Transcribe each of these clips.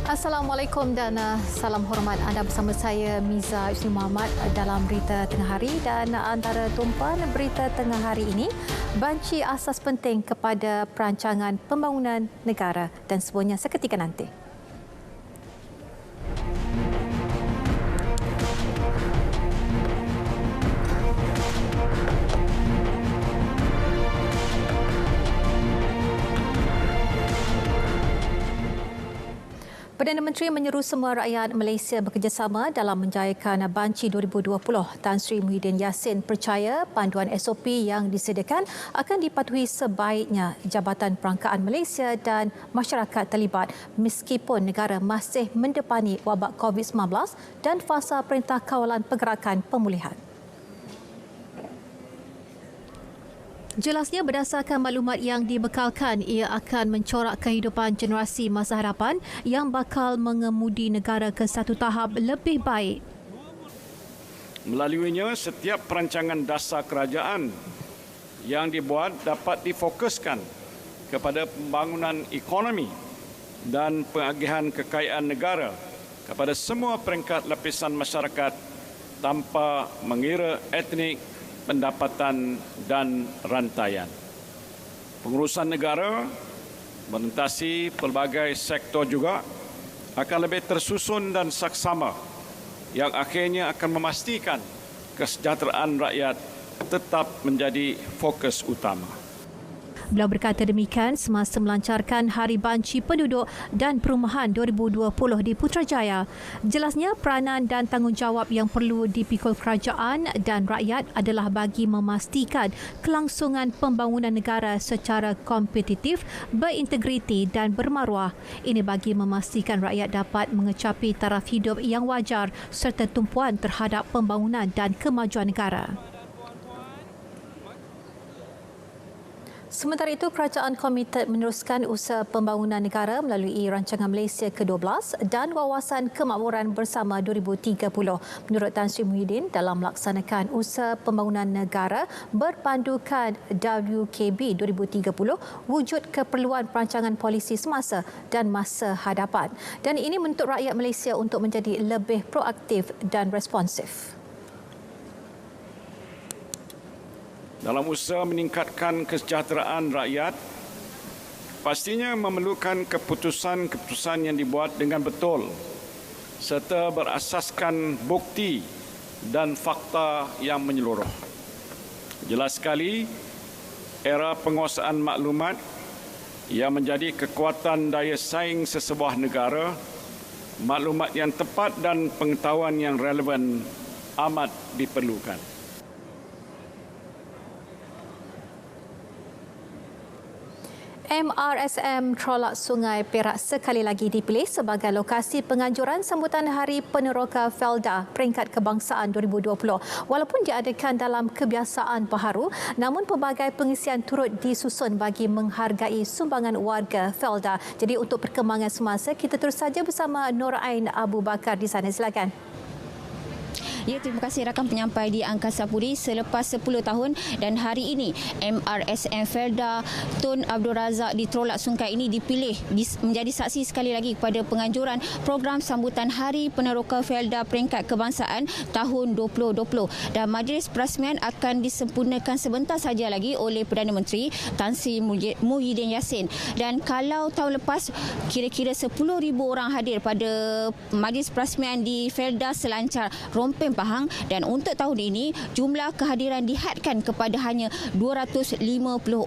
Assalamualaikum dan salam hormat. Anda bersama saya Miza Isni Muhammad dalam Berita Tengah Hari, dan antara tumpuan Berita Tengah Hari ini, banci asas penting kepada perancangan pembangunan negara dan semuanya seketika nanti. Perdana Menteri menyeru semua rakyat Malaysia bekerjasama dalam menjayakan Banci 2020. Tan Sri Muhyiddin Yassin percaya panduan SOP yang disediakan akan dipatuhi sebaiknya Jabatan Perangkaan Malaysia dan masyarakat terlibat meskipun negara masih mendepani wabak COVID-19 dan fasa Perintah Kawalan Pergerakan Pemulihan. Jelasnya berdasarkan maklumat yang dibekalkan, ia akan mencorak kehidupan generasi masa hadapan yang bakal mengemudi negara ke satu tahap lebih baik. Melaluinya, setiap perancangan dasar kerajaan yang dibuat dapat difokuskan kepada pembangunan ekonomi dan pengagihan kekayaan negara kepada semua peringkat lapisan masyarakat tanpa mengira etnik, pendapatan dan rantaian. Pengurusan negara merentasi pelbagai sektor juga akan lebih tersusun dan saksama yang akhirnya akan memastikan kesejahteraan rakyat tetap menjadi fokus utama. Beliau berkata demikian semasa melancarkan Hari Banci Penduduk dan Perumahan 2020 di Putrajaya. Jelasnya peranan dan tanggungjawab yang perlu dipikul kerajaan dan rakyat adalah bagi memastikan kelangsungan pembangunan negara secara kompetitif, berintegriti dan bermaruah. Ini bagi memastikan rakyat dapat mengecapi taraf hidup yang wajar serta tumpuan terhadap pembangunan dan kemajuan negara. Sementara itu, kerajaan komited meneruskan usaha pembangunan negara melalui Rancangan Malaysia ke-12 dan Wawasan Kemakmuran Bersama 2030. Menurut Tan Sri Muhyiddin, dalam melaksanakan usaha pembangunan negara berpandukan WKB 2030, wujud keperluan perancangan polisi semasa dan masa hadapan. Dan ini menuntut rakyat Malaysia untuk menjadi lebih proaktif dan responsif. Dalam usaha meningkatkan kesejahteraan rakyat, pastinya memerlukan keputusan-keputusan yang dibuat dengan betul serta berasaskan bukti dan fakta yang menyeluruh. Jelas sekali, era penguasaan maklumat yang menjadi kekuatan daya saing sesebuah negara, maklumat yang tepat dan pengetahuan yang relevan amat diperlukan. MRSM Trolak Sungai Perak sekali lagi dipilih sebagai lokasi penganjuran sambutan Hari Peneroka Felda Peringkat Kebangsaan 2020. Walaupun diadakan dalam kebiasaan baharu, namun pelbagai pengisian turut disusun bagi menghargai sumbangan warga Felda. Jadi untuk perkembangan semasa, kita terus saja bersama Nur Ain Abu Bakar di sana. Silakan. Ya, terima kasih rakan penyampai di Angkasa Puri. Selepas 10 tahun dan hari ini MRSM Felda Tun Abdul Razak di Trolak Sungai ini dipilih menjadi saksi sekali lagi kepada penganjuran program sambutan Hari Peneroka Felda Peringkat Kebangsaan tahun 2020, dan majlis perasmian akan disempurnakan sebentar saja lagi oleh Perdana Menteri Tan Sri Muhyiddin Yassin. Dan kalau tahun lepas kira-kira 10,000 orang hadir pada majlis perasmian di Felda selancar Rompeng Pahang, dan untuk tahun ini jumlah kehadiran dihadkan kepada hanya 250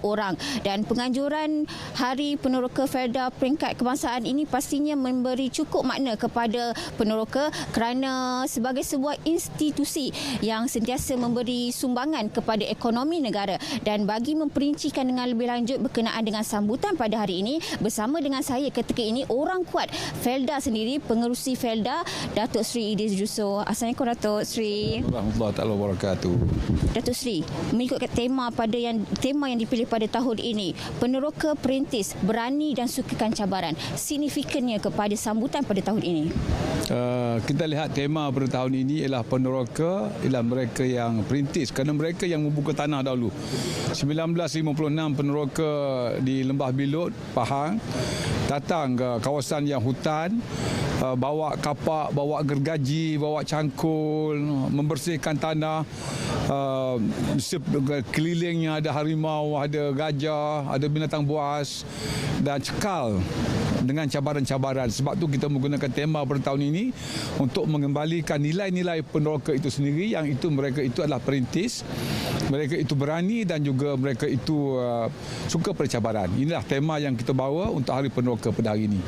orang. Dan penganjuran Hari Peneroka Felda Peringkat Kebangsaan ini pastinya memberi cukup makna kepada peneroka kerana sebagai sebuah institusi yang sentiasa memberi sumbangan kepada ekonomi negara. Dan bagi memperincikan dengan lebih lanjut berkenaan dengan sambutan pada hari ini, bersama dengan saya ketika ini orang kuat Felda sendiri, pengerusi Felda, Datuk Sri Idris Jusoh. Assalamualaikum Datuk. Datuk Seri. Warahmatullahi taala wabarakatuh. Datuk Seri, mengikut tema yang dipilih pada tahun ini, peneroka perintis berani dan sukakan cabaran. Signifikannya kepada sambutan pada tahun ini. Kita lihat tema pada tahun ini ialah peneroka, ialah mereka yang perintis kerana mereka yang membuka tanah dahulu. 1956 peneroka di Lembah Bilot, Pahang datang ke kawasan yang hutan, bawa kapak, bawa gergaji, bawa cangkul, membersihkan tanah. Kelilingnya ada harimau, ada gajah, ada binatang buas dan cekal dengan cabaran-cabaran. Sebab tu kita menggunakan tema pada tahun ini untuk mengembalikan nilai-nilai peneroka itu sendiri, yang itu mereka itu adalah perintis, mereka itu berani dan juga mereka itu suka percabaran. Inilah tema yang kita bawa untuk Hari Peneroka pada hari ini.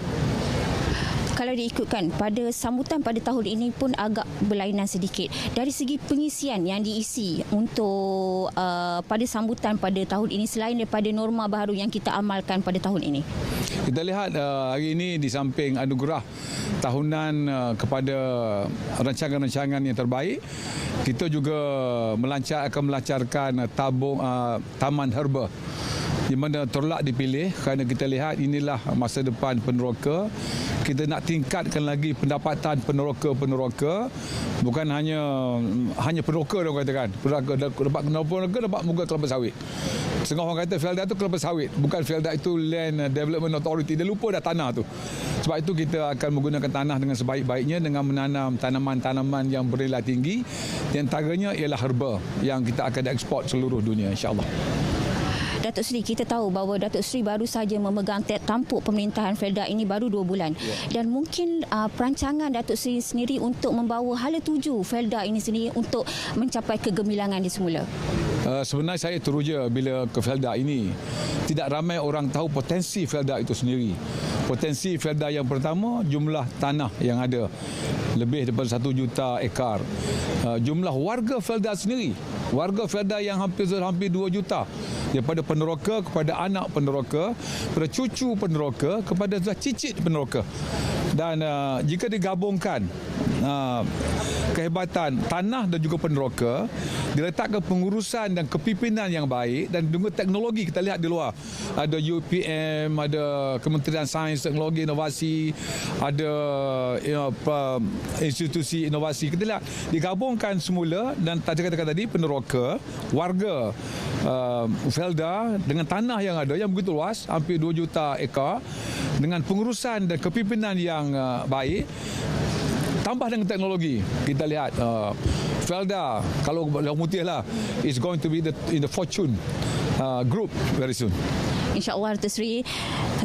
Kalau diikutkan, pada sambutan pada tahun ini pun agak berlainan sedikit. Dari segi pengisian yang diisi untuk pada sambutan pada tahun ini selain daripada norma baru yang kita amalkan pada tahun ini. Kita lihat hari ini di samping anugerah tahunan kepada rancangan-rancangan yang terbaik, kita juga akan melancarkan Taman Herba di mana Torlak dipilih kerana kita lihat inilah masa depan peneroka. Kita nak tingkatkan lagi pendapatan peneroka, bukan hanya peneroka orang katakan. Peneroka dapat muka kelapa sawit. Setengah orang kata Felda tu kelapa sawit, bukan Felda itu Land Development Authority. Dia lupa dah tanah tu. Sebab itu kita akan menggunakan tanah dengan sebaik-baiknya dengan menanam tanaman-tanaman yang bernilai tinggi. Di antaranya ialah herba yang kita akan ekspor seluruh dunia, insya-Allah. Datuk Seri, kita tahu bahawa Datuk Seri baru saja memegang tampuk pemerintahan Felda ini baru 2 bulan. Dan mungkin perancangan Datuk Seri sendiri untuk membawa hala tuju Felda ini sendiri untuk mencapai kegemilangan di semula. Sebenarnya saya teruja bila ke Felda ini. Tidak ramai orang tahu potensi Felda itu sendiri. Potensi Felda yang pertama, jumlah tanah yang ada lebih daripada 1 juta ekar. Jumlah warga Felda sendiri, warga Felda yang hampir 2 juta. Daripada peneroka kepada anak peneroka, kepada cucu peneroka, kepada cicit peneroka. Dan jika digabungkan kehebatan tanah dan juga peneroka, diletakkan pengurusan dan kepimpinan yang baik dan juga teknologi. Kita lihat di luar ada UPM, ada Kementerian Sains, Teknologi, Inovasi, ada institusi inovasi. Kita lihat digabungkan semula dan katakan tadi peneroka, warga Felda dengan tanah yang ada yang begitu luas, hampir 2 juta ekar, dengan pengurusan dan kepimpinan yang baik, tambah dengan teknologi. Kita lihat Felda, kalau mutih lah, is going to be in the Fortune group very soon. InsyaAllah, Datuk Seri.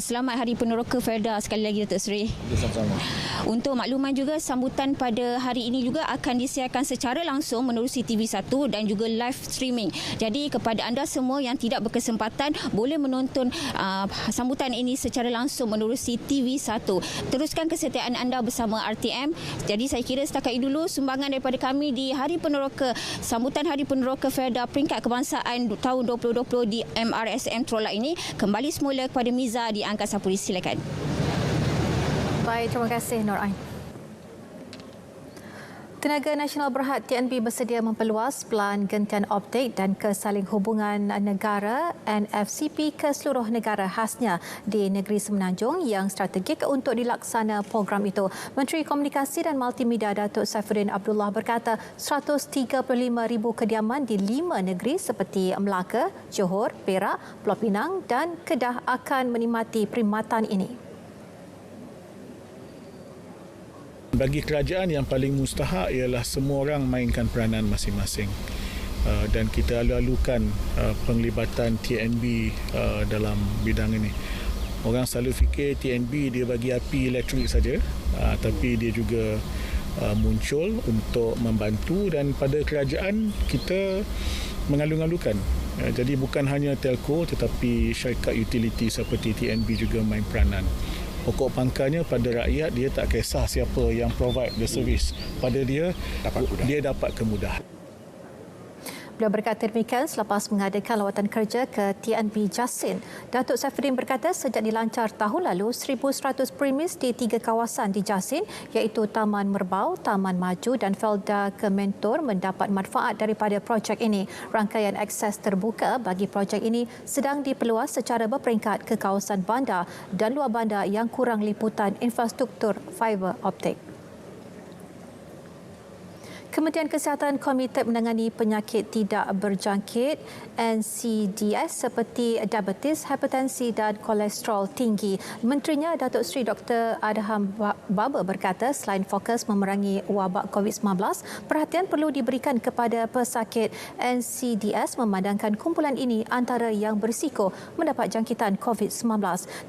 Selamat Hari Peneroka Felda sekali lagi, Datuk Seri. Sama-sama. Untuk makluman juga, sambutan pada hari ini juga akan disiarkan secara langsung menerusi TV1 dan juga live streaming. Jadi kepada anda semua yang tidak berkesempatan, boleh menonton sambutan ini secara langsung menerusi TV1. Teruskan kesetiaan anda bersama RTM. Jadi saya kira setakat itu dulu sumbangan daripada kami di Hari Peneroka, sambutan Hari Peneroka Felda peringkat kebangsaan tahun 2020 di MRSM Torlak ini. Kembali semula kepada Miza di Angkasa Puri. Silakan. Baik, terima kasih Nur Ain. Tenaga Nasional Berhad TNB bersedia memperluas pelan gentian optik dan kesaling hubungan negara NFCP ke seluruh negara khasnya di negeri Semenanjung yang strategik untuk dilaksana program itu. Menteri Komunikasi dan Multimedia Datuk Saifuddin Abdullah berkata 135,000 kediaman di 5 negeri seperti Melaka, Johor, Perak, Pulau Pinang dan Kedah akan menikmati perkhidmatan ini. Bagi kerajaan yang paling mustahak ialah semua orang mainkan peranan masing-masing dan kita alu-alukan penglibatan TNB dalam bidang ini. Orang selalu fikir TNB dia bagi api elektrik saja, tapi dia juga muncul untuk membantu, dan pada kerajaan kita mengalu-alukan. Jadi bukan hanya telco tetapi syarikat utility seperti TNB juga main peranan. Pokok pangkalnya pada rakyat, dia tak kisah siapa yang provide the service. Pada dia dapat kemudahan. Beliau berkata demikian selepas mengadakan lawatan kerja ke TNB Jasin. Datuk Saifuddin berkata sejak dilancar tahun lalu, 1,100 premis di 3 kawasan di Jasin iaitu Taman Merbau, Taman Maju dan Felda Kementor mendapat manfaat daripada projek ini. Rangkaian akses terbuka bagi projek ini sedang diperluas secara berperingkat ke kawasan bandar dan luar bandar yang kurang liputan infrastruktur fiber optik. Kementerian Kesihatan komited menangani penyakit tidak berjangkit NCDS seperti diabetes, hipertensi dan kolesterol tinggi. Menterinya Datuk Seri Dr. Adham Baba berkata selain fokus memerangi wabak COVID-19, perhatian perlu diberikan kepada pesakit NCDS memandangkan kumpulan ini antara yang berisiko mendapat jangkitan COVID-19.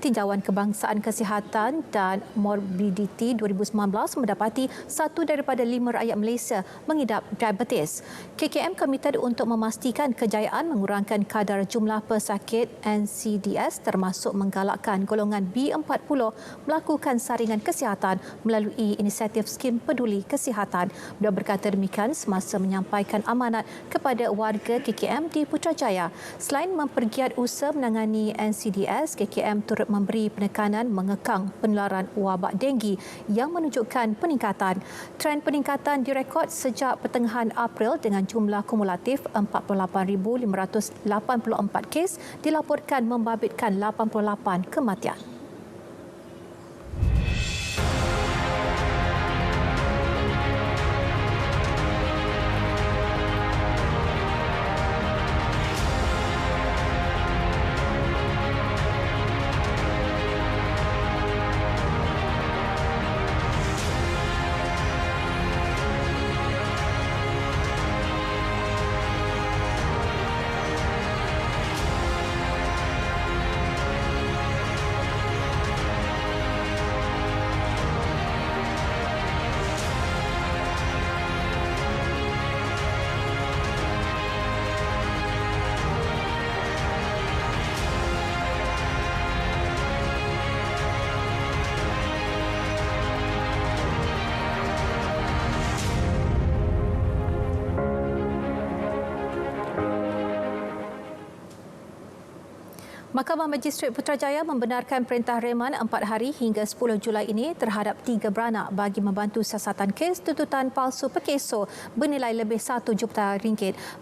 Tinjauan Kebangsaan Kesihatan dan Morbidity 2019 mendapati 1 daripada 5 rakyat Malaysia mengidap diabetes. KKM komited untuk memastikan kejayaan mengurangkan kadar jumlah pesakit NCDS termasuk menggalakkan golongan B40 melakukan saringan kesihatan melalui inisiatif skim peduli kesihatan. Beliau berkata demikian semasa menyampaikan amanat kepada warga KKM di Putrajaya. Selain mempergiat usaha menangani NCDS, KKM turut memberi penekanan mengekang penularan wabak denggi yang menunjukkan peningkatan. Trend peningkatan direkod sejak pertengahan April dengan jumlah kumulatif 48,584 kes dilaporkan membabitkan 88 kematian. Mahkamah Magistrate Putrajaya membenarkan perintah reman 4 hari hingga 10 Julai ini terhadap 3 beranak bagi membantu siasatan kes tuntutan palsu pekeso bernilai lebih RM1 juta.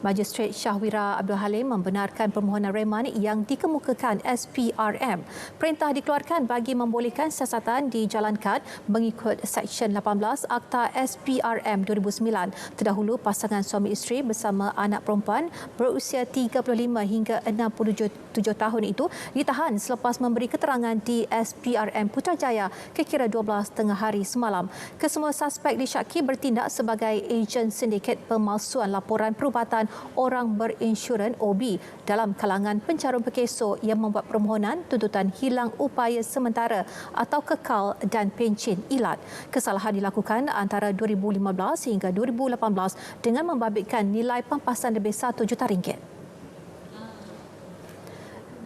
Magistrate Syahwira Abdul Halim membenarkan permohonan reman yang dikemukakan SPRM. Perintah dikeluarkan bagi membolehkan siasatan dijalankan mengikut Seksyen 18 Akta SPRM 2009. Terdahulu, pasangan suami isteri bersama anak perempuan berusia 35 hingga 67 tahun itu ditahan selepas memberi keterangan di SPRM Putrajaya kira-kira 12 hari semalam. Kesemua suspek disyaki bertindak sebagai ejen sindiket pemalsuan laporan perubatan orang berinsuran OB dalam kalangan pencarum pekeso yang membuat permohonan tuntutan hilang upaya sementara atau kekal dan pencen ilat. Kesalahan dilakukan antara 2015 hingga 2018 dengan membabitkan nilai pampasan lebih RM1 juta.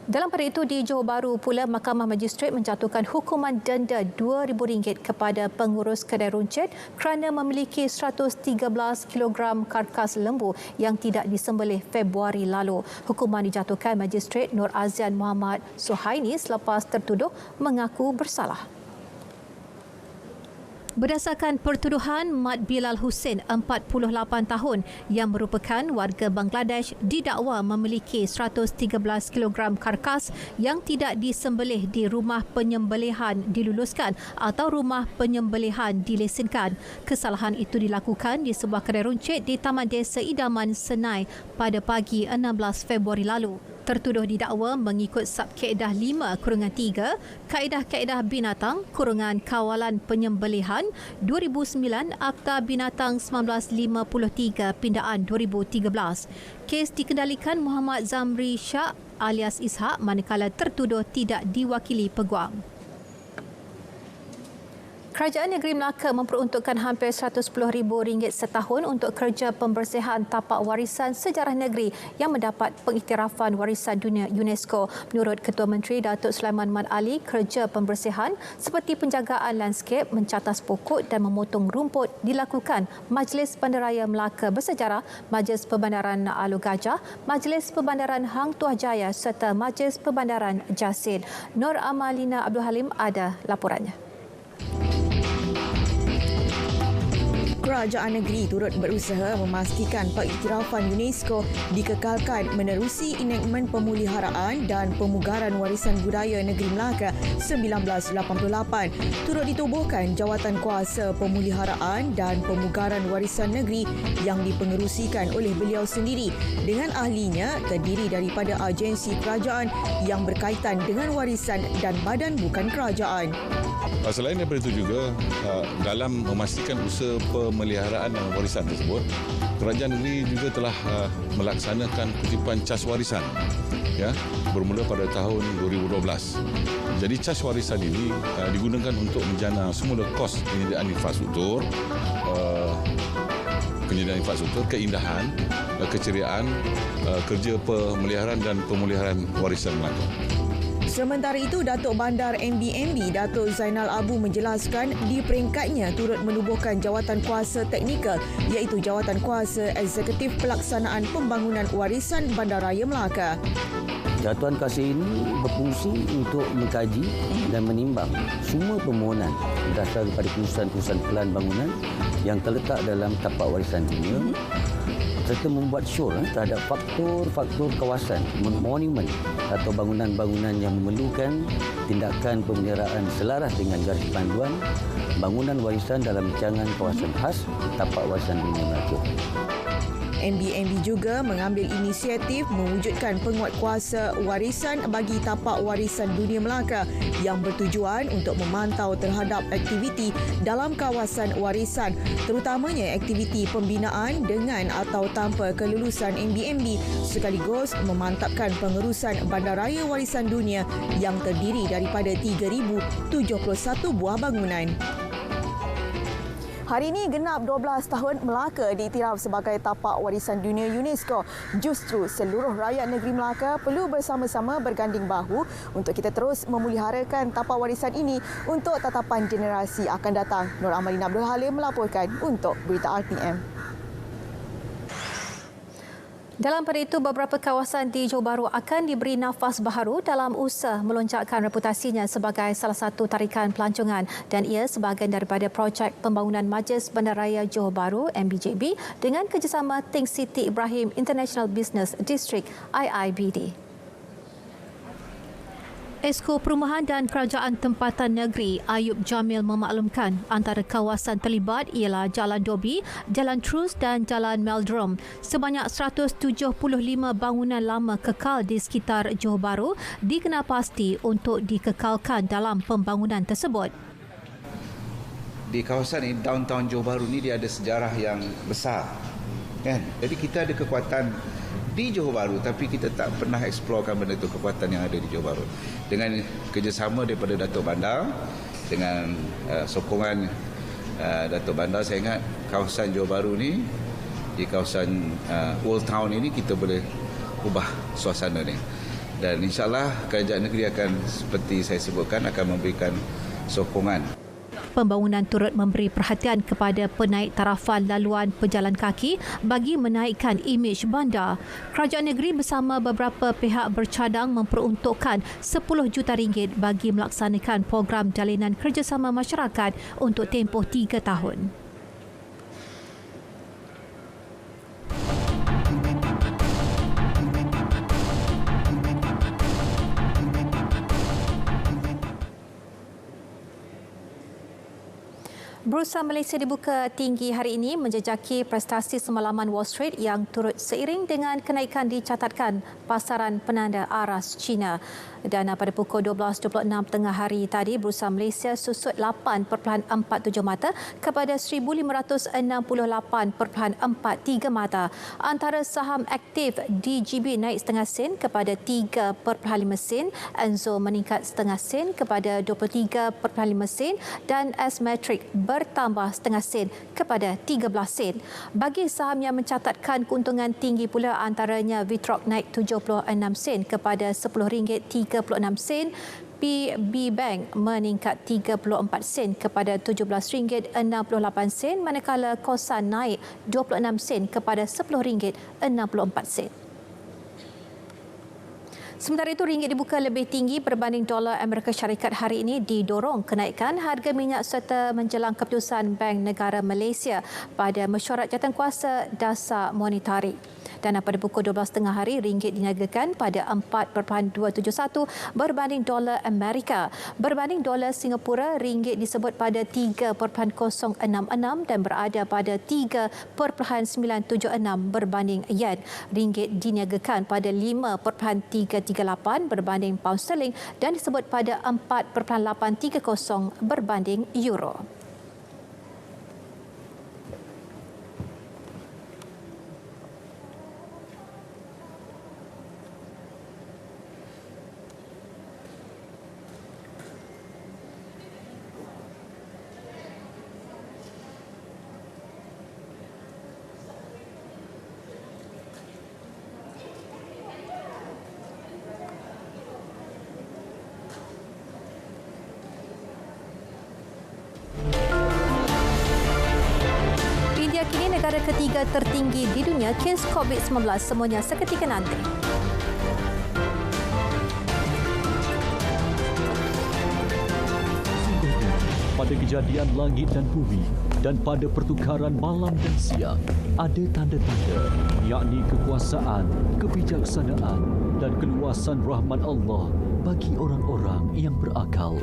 Dalam pada itu, di Johor Bahru pula, Mahkamah Magistrate menjatuhkan hukuman denda RM2,000 kepada pengurus kedai runcit kerana memiliki 113 kg karkas lembu yang tidak disembelih Februari lalu. Hukuman dijatuhkan Magistrate Nur Azian Muhammad Suhaini selepas tertuduh mengaku bersalah. Berdasarkan pertuduhan, Mat Bilal Hussein, 48 tahun, yang merupakan warga Bangladesh, didakwa memiliki 113 kg karkas yang tidak disembelih di rumah penyembelihan diluluskan atau rumah penyembelihan dilesenkan. Kesalahan itu dilakukan di sebuah kedai runcit di Taman Desa Idaman, Senai pada pagi 16 Februari lalu. Tertuduh didakwa mengikut Subkaedah 5/3 Kaedah-Kaedah Binatang (Kawalan Penyembelihan) 2009 Akta Binatang 1953 Pindaan 2013. Kes dikendalikan Muhammad Zamri Shah alias Ishak manakala tertuduh tidak diwakili peguam. Kerajaan Negeri Melaka memperuntukkan hampir RM110,000 setahun untuk kerja pembersihan tapak warisan sejarah negeri yang mendapat pengiktirafan warisan dunia UNESCO. Menurut Ketua Menteri Datuk Sulaiman Mat Ali, kerja pembersihan seperti penjagaan lanskip, mencatas pokok dan memotong rumput dilakukan Majlis Bandaraya Melaka Bersejarah, Majlis Perbandaran Alor Gajah, Majlis Perbandaran Hang Tuah Jaya serta Majlis Perbandaran Jasin. Nur Amalina Abdul Halim ada laporannya. Kerajaan negeri turut berusaha memastikan pengiktirafan UNESCO dikekalkan menerusi enakmen pemeliharaan dan pemugaran warisan budaya negeri Melaka 1988. Turut ditubuhkan jawatan kuasa pemeliharaan dan pemugaran warisan negeri yang dipengerusikan oleh beliau sendiri dengan ahlinya terdiri daripada agensi kerajaan yang berkaitan dengan warisan dan badan bukan kerajaan. Selain daripada itu juga, dalam memastikan usaha pemeliharaan warisan tersebut, kerajaan negeri juga telah melaksanakan kutipan cas warisan bermula pada tahun 2012. Jadi cas warisan ini digunakan untuk menjana semula kos penyediaan infrastruktur, keindahan, keceriaan, kerja pemeliharaan dan pemulihan warisan Melaka. Sementara itu, Datuk Bandar MBMB Datuk Zainal Abu menjelaskan di peringkatnya turut menubuhkan jawatan kuasa teknikal iaitu jawatan kuasa eksekutif pelaksanaan pembangunan warisan Bandaraya Melaka. Jawatan kuasa ini berfungsi untuk mengkaji dan menimbang semua permohonan berdasar daripada keputusan pelan bangunan yang terletak dalam tapak warisan dunia serta membuat sure terhadap faktor-faktor kawasan, monumen atau bangunan-bangunan yang memerlukan tindakan pemeliharaan selaras dengan garis panduan bangunan warisan dalam rancangan kawasan khas tapak warisan dunia Melaka. MBMB juga mengambil inisiatif mewujudkan penguatkuasa warisan bagi tapak warisan dunia Melaka yang bertujuan untuk memantau terhadap aktiviti dalam kawasan warisan, terutamanya aktiviti pembinaan dengan atau tanpa kelulusan MBMB sekaligus memantapkan pengurusan bandaraya warisan dunia yang terdiri daripada 3,071 buah bangunan. Hari ini genap 12 tahun Melaka diiktiraf sebagai tapak warisan dunia UNESCO. Justru seluruh rakyat negeri Melaka perlu bersama-sama berganding bahu untuk kita terus memeliharakan tapak warisan ini untuk tatapan generasi akan datang. Nur Amalina Abdul Halim melaporkan untuk Berita RTM. Dalam pada itu, beberapa kawasan di Johor Bahru akan diberi nafas baharu dalam usaha melonjakkan reputasinya sebagai salah satu tarikan pelancongan dan ia sebahagian daripada projek pembangunan Majlis Bandaraya Johor Bahru MBJB dengan kerjasama Think City Ibrahim International Business District IIBD. Esko Perumahan dan Kerajaan Tempatan Negeri Ayub Jamil memaklumkan antara kawasan terlibat ialah Jalan Dobi, Jalan Trus dan Jalan Meldrum. Sebanyak 175 bangunan lama kekal di sekitar Johor Bahru dikenal pasti untuk dikekalkan dalam pembangunan tersebut. Di kawasan ini, downtown Johor Bahru ni dia ada sejarah yang besar, kan? Jadi kita ada kekuatan di Johor Bahru tapi kita tak pernah eksplorkan benda itu, kekuatan yang ada di Johor Bahru. Dengan kerjasama daripada Datuk Bandar, dengan sokongan Datuk Bandar, saya ingat kawasan Johor Bahru ni, di kawasan Old Town ini kita boleh ubah suasana ni. Dan insyaAllah kerajaan negeri akan, seperti saya sebutkan, akan memberikan sokongan. Pembangunan turut memberi perhatian kepada penaik tarafan laluan pejalan kaki bagi menaikkan imej bandar. Kerajaan negeri bersama beberapa pihak bercadang memperuntukkan RM10 juta bagi melaksanakan program jalinan kerjasama masyarakat untuk tempoh 3 tahun. Bursa Malaysia dibuka tinggi hari ini menjejaki prestasi semalaman Wall Street yang turut seiring dengan kenaikan dicatatkan pasaran penanda aras China. Dan pada pukul 12.26 tengah hari tadi, Bursa Malaysia susut 8.47 mata kepada 1,568.43 mata. Antara saham aktif DGB naik setengah sen kepada 3.5 sen, Enzo meningkat setengah sen kepada 23.5 sen dan S-Matrix bertambah setengah sen kepada 13 sen. Bagi saham yang mencatatkan keuntungan tinggi pula, antaranya Vitrock naik 76 sen kepada RM10.36 sen, PB Bank meningkat 34 sen kepada RM17.68 sen, manakala Kosan naik 26 sen kepada RM10.64 sen. Sementara itu, ringgit dibuka lebih tinggi berbanding dolar Amerika Syarikat hari ini didorong kenaikan harga minyak serta menjelang keputusan Bank Negara Malaysia pada mesyuarat jawatankuasa dasar monetari. Dan pada pukul 12.30 hari, ringgit diniagakan pada 4.271 berbanding dolar Amerika. Berbanding dolar Singapura, ringgit disebut pada 3.066 dan berada pada 3.976 berbanding yen. Ringgit diniagakan pada 5.338 berbanding pound sterling dan disebut pada 4.830 berbanding euro. India kini negara ketiga tertinggi di dunia kes COVID-19, semuanya seketika nanti. Pada kejadian langit dan bumi dan pada pertukaran malam dan siang, ada tanda-tanda, yakni kekuasaan, kebijaksanaan dan keluasan rahmat Allah bagi orang-orang yang berakal.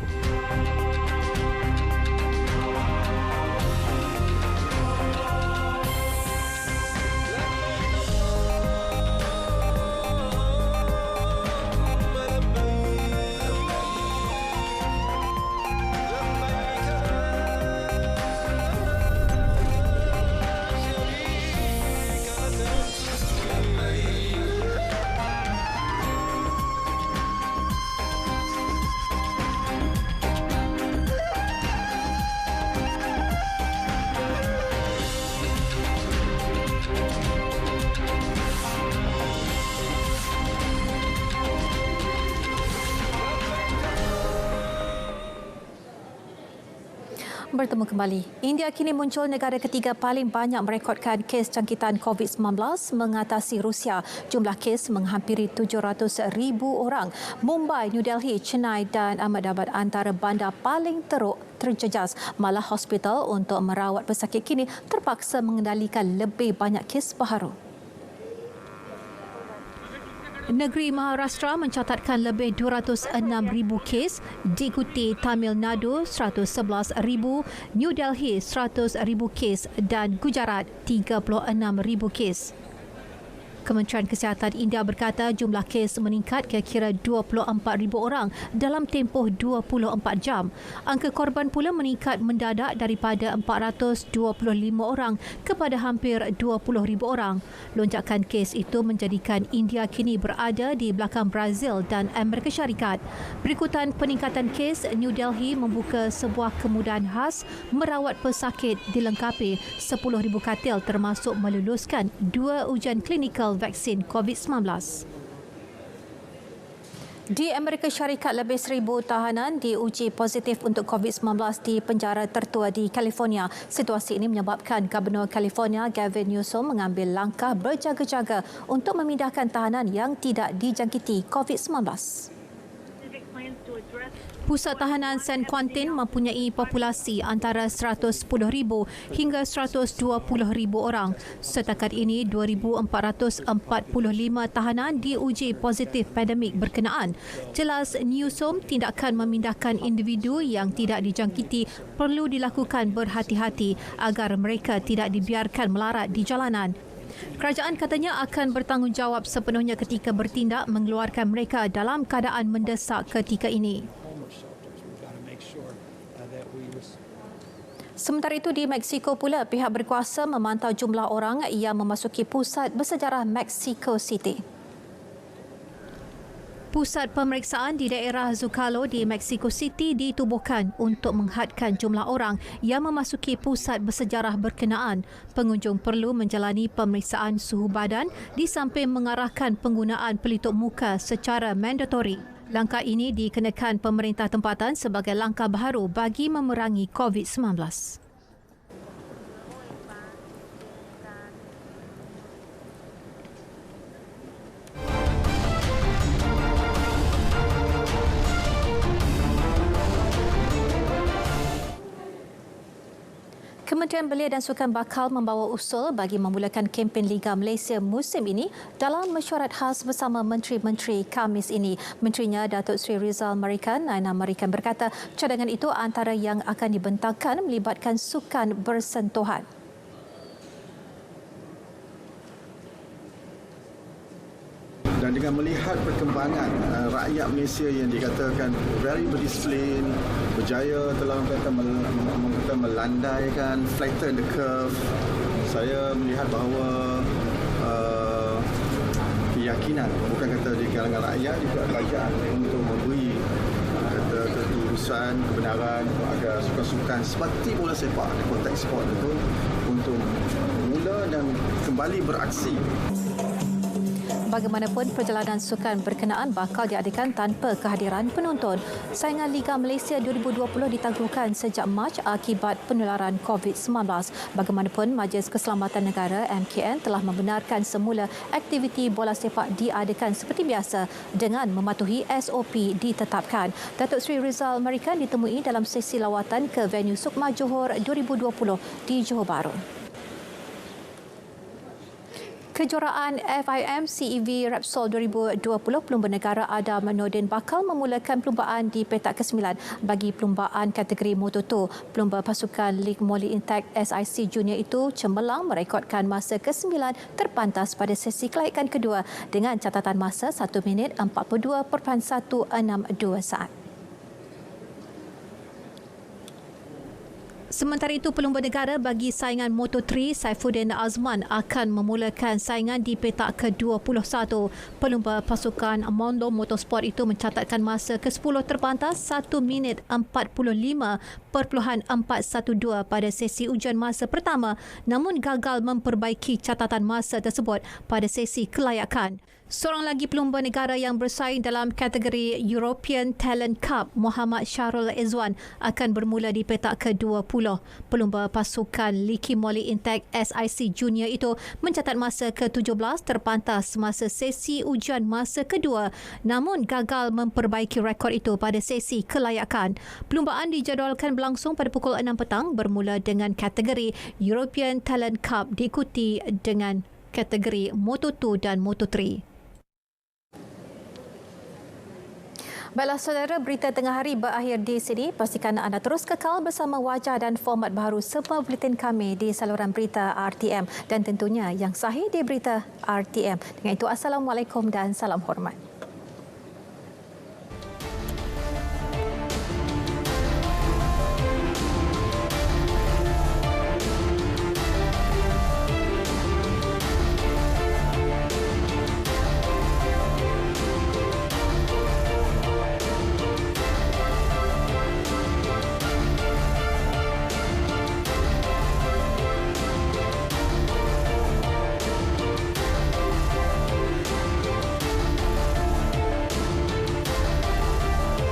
Bertemu kembali. India kini muncul negara ketiga paling banyak merekodkan kes jangkitan COVID-19 mengatasi Rusia. Jumlah kes menghampiri 700,000 orang. Mumbai, New Delhi, Chennai dan Ahmedabad antara bandar paling teruk terjejas. Malah hospital untuk merawat pesakit kini terpaksa mengendalikan lebih banyak kes baharu. Negeri Maharashtra mencatatkan lebih 206,000 kes, diikuti Tamil Nadu 111,000, New Delhi 100,000 kes dan Gujarat 36,000 kes. Kementerian Kesihatan India berkata jumlah kes meningkat kira-kira 24,000 orang dalam tempoh 24 jam. Angka korban pula meningkat mendadak daripada 425 orang kepada hampir 20,000 orang. Lonjakan kes itu menjadikan India kini berada di belakang Brazil dan Amerika Syarikat. Berikutan peningkatan kes, New Delhi membuka sebuah kemudahan khas merawat pesakit dilengkapi 10,000 katil termasuk meluluskan 2 ujian klinikal vaksin COVID-19. Di Amerika Syarikat, lebih 1,000 tahanan diuji positif untuk COVID-19 di penjara tertua di California. Situasi ini menyebabkan Gubernur California Gavin Newsom mengambil langkah berjaga-jaga untuk memindahkan tahanan yang tidak dijangkiti COVID-19. Pusat tahanan San Quentin mempunyai populasi antara 110,000 hingga 120,000 orang. Setakat ini, 2,445 tahanan diuji positif pandemik berkenaan. Jelas Newsom tindakan memindahkan individu yang tidak dijangkiti perlu dilakukan berhati-hati agar mereka tidak dibiarkan melarat di jalanan. Kerajaan katanya akan bertanggungjawab sepenuhnya ketika bertindak mengeluarkan mereka dalam keadaan mendesak ketika ini. Sementara itu di Mexico pula, pihak berkuasa memantau jumlah orang yang memasuki pusat bersejarah Mexico City. Pusat pemeriksaan di daerah Zocalo di Mexico City ditubuhkan untuk menghadkan jumlah orang yang memasuki pusat bersejarah berkenaan. Pengunjung perlu menjalani pemeriksaan suhu badan di samping mengarahkan penggunaan pelitup muka secara mandatori. Langkah ini dikenakan pemerintah tempatan sebagai langkah baharu bagi memerangi COVID-19. Kementerian Belia dan Sukan bakal membawa usul bagi memulakan kempen Liga Malaysia musim ini dalam mesyuarat khas bersama Menteri-Menteri Khamis ini. Menterinya Datuk Seri Rizal Marikan, Naina Marikan berkata cadangan itu antara yang akan dibentangkan melibatkan sukan bersentuhan. Dan dengan melihat perkembangan rakyat Malaysia yang dikatakan very berdisiplin, berjaya telah melandaikan, flatten the curve, saya melihat bahawa keyakinan, bukan kata di kalangan rakyat, juga kerajaan untuk memberi keterusan, kebenaran agar sukan-sukan seperti bola sepak, konteks sport itu untuk mula dan kembali beraksi. Bagaimanapun, perjalanan sukan berkenaan bakal diadakan tanpa kehadiran penonton. Saingan Liga Malaysia 2020 ditangguhkan sejak Mac akibat penularan COVID-19. Bagaimanapun, Majlis Keselamatan Negara MKN telah membenarkan semula aktiviti bola sepak diadakan seperti biasa dengan mematuhi SOP ditetapkan. Datuk Seri Rizal Marikan ditemui dalam sesi lawatan ke venue Sukma Johor 2020 di Johor Bahru. Kejuaraan FIM CEV Repsol 2020 pelumba negara Adam Nordin bakal memulakan perlumbaan di petak ke-9 bagi perlumbaan kategori Moto2. Pelumba pasukan Lig Moli Intact SIC Junior itu cemerlang merekodkan masa ke-9 terpantas pada sesi kelayakan kedua dengan catatan masa 1 minit 42.162 saat. Sementara itu, pelumba negara bagi saingan Moto3 Saifuddin Azman akan memulakan saingan di petak ke-21. Pelumba pasukan Mondo Motorsport itu mencatatkan masa ke-10 terpantas 1 minit 45.412 pada sesi ujian masa pertama, namun gagal memperbaiki catatan masa tersebut pada sesi kelayakan. Seorang lagi pelumba negara yang bersaing dalam kategori European Talent Cup, Muhammad Syahrul Izwan, akan bermula di petak ke-20. Pelumba pasukan Liki Moli Intact SIC Junior itu mencatat masa ke-17 terpantas masa sesi ujian masa kedua, namun gagal memperbaiki rekod itu pada sesi kelayakan. Perlumbaan dijadualkan berlangsung pada pukul 6 petang bermula dengan kategori European Talent Cup diikuti dengan kategori Moto2 dan Moto3. Baiklah saudara, berita tengah hari berakhir di sini. Pastikan anda terus kekal bersama wajah dan format baharu semua buletin kami di saluran berita RTM dan tentunya yang sahih di berita RTM. Dengan itu, Assalamualaikum dan salam hormat.